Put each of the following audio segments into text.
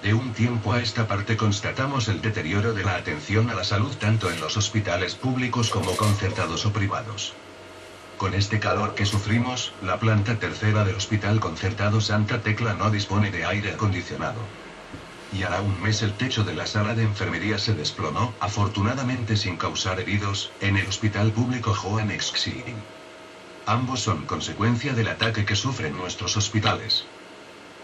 De un tiempo a esta parte constatamos el deterioro de la atención a la salud tanto en los hospitales públicos como concertados o privados. Con este calor que sufrimos, la planta tercera del Hospital Concertado Santa Tecla no dispone de aire acondicionado. Y hará un mes el techo de la sala de enfermería se desplomó, afortunadamente sin causar heridos, en el Hospital Público Joan Exxi. Ambos son consecuencia del ataque que sufren nuestros hospitales.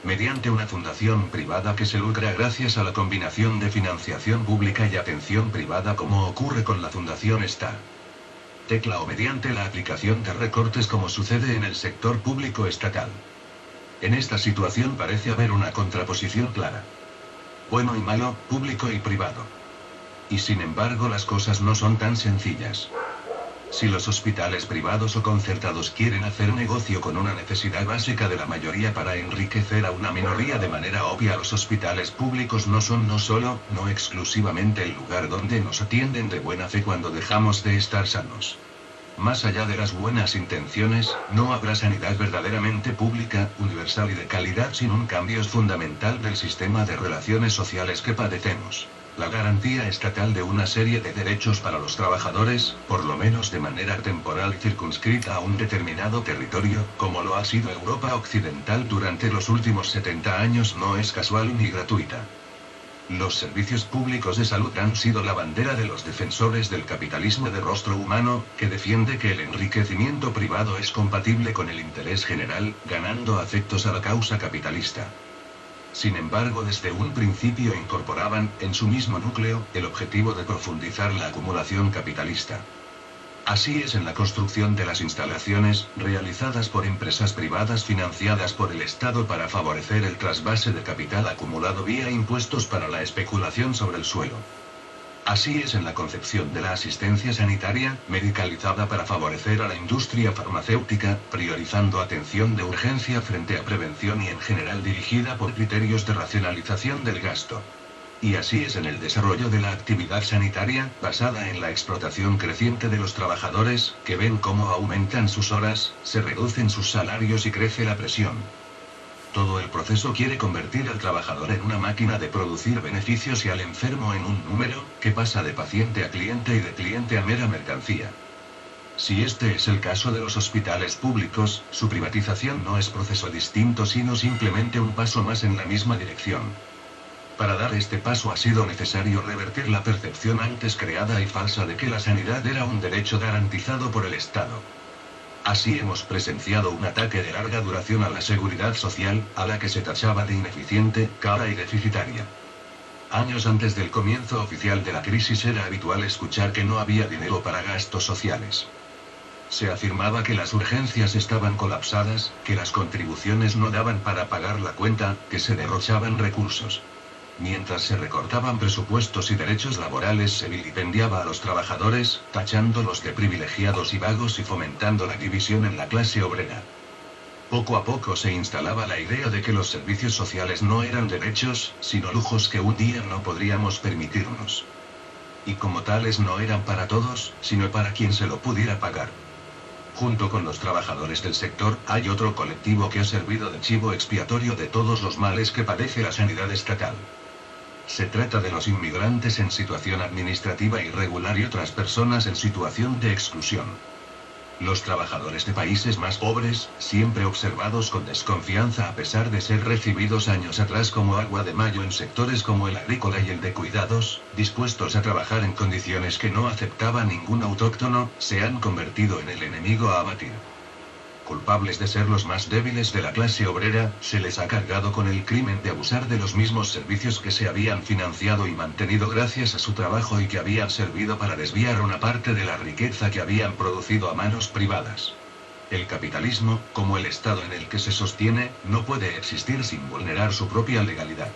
Mediante una fundación privada que se lucra gracias a la combinación de financiación pública y atención privada como ocurre con la Fundación Santa Tecla o mediante la aplicación de recortes como sucede en el sector público estatal. En esta situación parece haber una contraposición clara. Bueno y malo, público y privado. Y sin embargo las cosas no son tan sencillas. Si los hospitales privados o concertados quieren hacer negocio con una necesidad básica de la mayoría para enriquecer a una minoría de manera obvia, los hospitales públicos no son no exclusivamente el lugar donde nos atienden de buena fe cuando dejamos de estar sanos. Más allá de las buenas intenciones, no habrá sanidad verdaderamente pública, universal y de calidad sin un cambio fundamental del sistema de relaciones sociales que padecemos. La garantía estatal de una serie de derechos para los trabajadores, por lo menos de manera temporal y circunscrita a un determinado territorio, como lo ha sido Europa Occidental durante los últimos 70 años, no es casual ni gratuita. Los servicios públicos de salud han sido la bandera de los defensores del capitalismo de rostro humano, que defiende que el enriquecimiento privado es compatible con el interés general, ganando afectos a la causa capitalista. Sin embargo, desde un principio incorporaban, en su mismo núcleo, el objetivo de profundizar la acumulación capitalista. Así es en la construcción de las instalaciones, realizadas por empresas privadas financiadas por el Estado para favorecer el trasvase de capital acumulado vía impuestos para la especulación sobre el suelo. Así es en la concepción de la asistencia sanitaria, medicalizada para favorecer a la industria farmacéutica, priorizando atención de urgencia frente a prevención y en general dirigida por criterios de racionalización del gasto. Y así es en el desarrollo de la actividad sanitaria, basada en la explotación creciente de los trabajadores, que ven cómo aumentan sus horas, se reducen sus salarios y crece la presión. Todo el proceso quiere convertir al trabajador en una máquina de producir beneficios y al enfermo en un número, que pasa de paciente a cliente y de cliente a mera mercancía. Si este es el caso de los hospitales públicos, su privatización no es proceso distinto sino simplemente un paso más en la misma dirección. Para dar este paso ha sido necesario revertir la percepción antes creada y falsa de que la sanidad era un derecho garantizado por el Estado. Así hemos presenciado un ataque de larga duración a la seguridad social, a la que se tachaba de ineficiente, cara y deficitaria. Años antes del comienzo oficial de la crisis era habitual escuchar que no había dinero para gastos sociales. Se afirmaba que las urgencias estaban colapsadas, que las contribuciones no daban para pagar la cuenta, que se derrochaban recursos. Mientras se recortaban presupuestos y derechos laborales, se vilipendiaba a los trabajadores, tachándolos de privilegiados y vagos y fomentando la división en la clase obrera. Poco a poco se instalaba la idea de que los servicios sociales no eran derechos, sino lujos que un día no podríamos permitirnos. Y como tales no eran para todos, sino para quien se lo pudiera pagar. Junto con los trabajadores del sector, hay otro colectivo que ha servido de chivo expiatorio de todos los males que padece la sanidad estatal. Se trata de los inmigrantes en situación administrativa irregular y otras personas en situación de exclusión. Los trabajadores de países más pobres, siempre observados con desconfianza a pesar de ser recibidos años atrás como agua de mayo en sectores como el agrícola y el de cuidados, dispuestos a trabajar en condiciones que no aceptaba ningún autóctono, se han convertido en el enemigo a abatir. Culpables de ser los más débiles de la clase obrera, se les ha cargado con el crimen de abusar de los mismos servicios que se habían financiado y mantenido gracias a su trabajo y que habían servido para desviar una parte de la riqueza que habían producido a manos privadas. El capitalismo, como el Estado en el que se sostiene, no puede existir sin vulnerar su propia legalidad.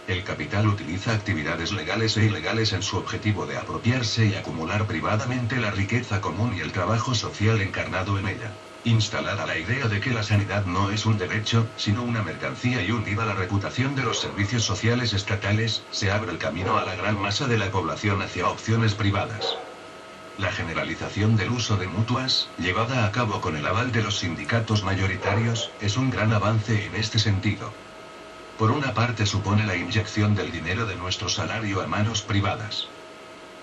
El capital utiliza actividades legales e ilegales en su objetivo de apropiarse y acumular privadamente la riqueza común y el trabajo social encarnado en ella. Instalada la idea de que la sanidad no es un derecho, sino una mercancía y hundida la reputación de los servicios sociales estatales, se abre el camino a la gran masa de la población hacia opciones privadas. La generalización del uso de mutuas, llevada a cabo con el aval de los sindicatos mayoritarios, es un gran avance en este sentido. Por una parte supone la inyección del dinero de nuestro salario a manos privadas.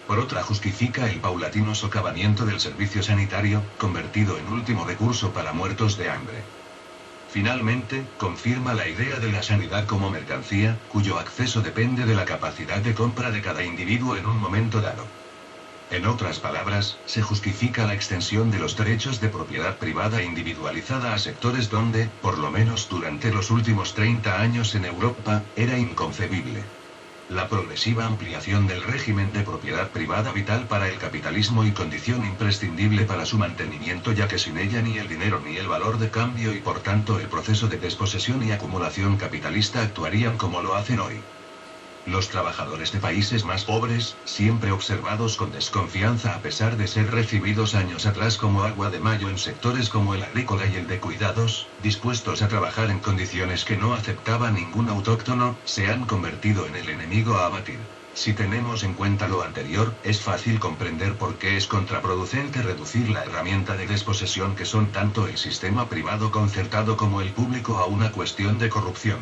Por otra justifica el paulatino socavamiento del servicio sanitario, convertido en último recurso para muertos de hambre. Finalmente, confirma la idea de la sanidad como mercancía, cuyo acceso depende de la capacidad de compra de cada individuo en un momento dado. En otras palabras, se justifica la extensión de los derechos de propiedad privada individualizada a sectores donde, por lo menos durante los últimos 30 años en Europa, era inconcebible. La progresiva ampliación del régimen de propiedad privada vital para el capitalismo y condición imprescindible para su mantenimiento, ya que sin ella ni el dinero ni el valor de cambio y por tanto el proceso de desposesión y acumulación capitalista actuarían como lo hacen hoy. Los trabajadores de países más pobres, siempre observados con desconfianza a pesar de ser recibidos años atrás como agua de mayo en sectores como el agrícola y el de cuidados, dispuestos a trabajar en condiciones que no aceptaba ningún autóctono, se han convertido en el enemigo a abatir. Si tenemos en cuenta lo anterior, es fácil comprender por qué es contraproducente reducir la herramienta de desposesión que son tanto el sistema privado concertado como el público a una cuestión de corrupción.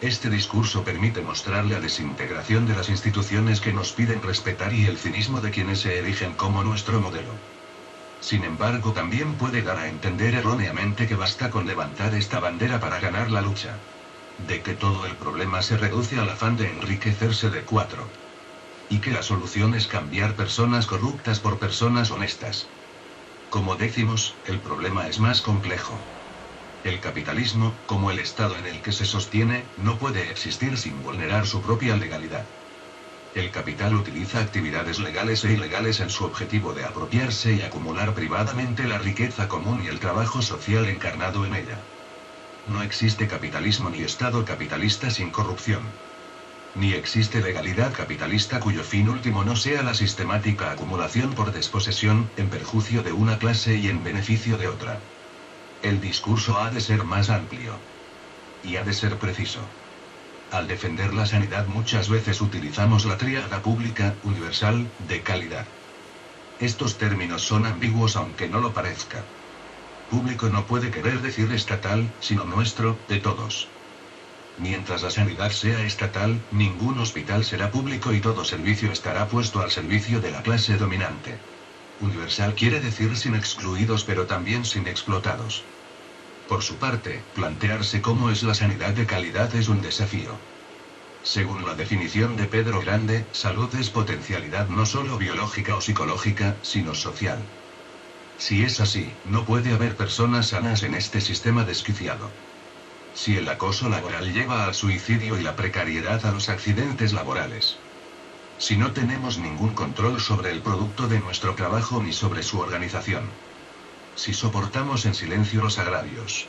Este discurso permite mostrar la desintegración de las instituciones que nos piden respetar y el cinismo de quienes se erigen como nuestro modelo. Sin embargo, también puede dar a entender erróneamente que basta con levantar esta bandera para ganar la lucha. De que todo el problema se reduce al afán de enriquecerse de cuatro. Y que la solución es cambiar personas corruptas por personas honestas. Como decimos, el problema es más complejo. El capitalismo, como el estado en el que se sostiene, no puede existir sin vulnerar su propia legalidad. El capital utiliza actividades legales e ilegales en su objetivo de apropiarse y acumular privadamente la riqueza común y el trabajo social encarnado en ella. No existe capitalismo ni estado capitalista sin corrupción. Ni existe legalidad capitalista cuyo fin último no sea la sistemática acumulación por desposesión, en perjuicio de una clase y en beneficio de otra. El discurso ha de ser más amplio. Y ha de ser preciso. Al defender la sanidad muchas veces utilizamos la tríada pública, universal, de calidad. Estos términos son ambiguos aunque no lo parezca. Público no puede querer decir estatal, sino nuestro, de todos. Mientras la sanidad sea estatal, ningún hospital será público y todo servicio estará puesto al servicio de la clase dominante. Universal quiere decir sin excluidos pero también sin explotados. Por su parte, plantearse cómo es la sanidad de calidad es un desafío. Según la definición de Pedro Grande, salud es potencialidad no solo biológica o psicológica, sino social. Si es así, no puede haber personas sanas en este sistema desquiciado. Si el acoso laboral lleva al suicidio y la precariedad a los accidentes laborales. Si no tenemos ningún control sobre el producto de nuestro trabajo ni sobre su organización. Si soportamos en silencio los agravios.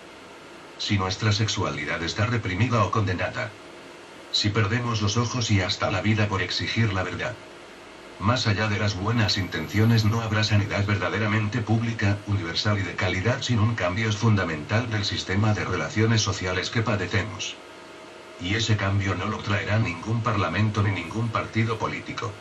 Si nuestra sexualidad está reprimida o condenada. Si perdemos los ojos y hasta la vida por exigir la verdad. Más allá de las buenas intenciones no habrá sanidad verdaderamente pública, universal y de calidad sin un cambio fundamental del sistema de relaciones sociales que padecemos. Y ese cambio no lo traerá ningún parlamento ni ningún partido político.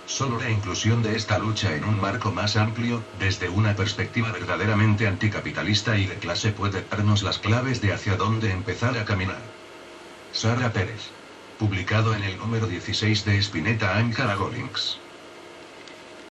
Solo la inclusión de esta lucha en un marco más amplio, desde una perspectiva verdaderamente anticapitalista y de clase puede darnos las claves de hacia dónde empezar a caminar. Sara Pérez. Publicado en el número 16 de Spinetta Ankara Golinks.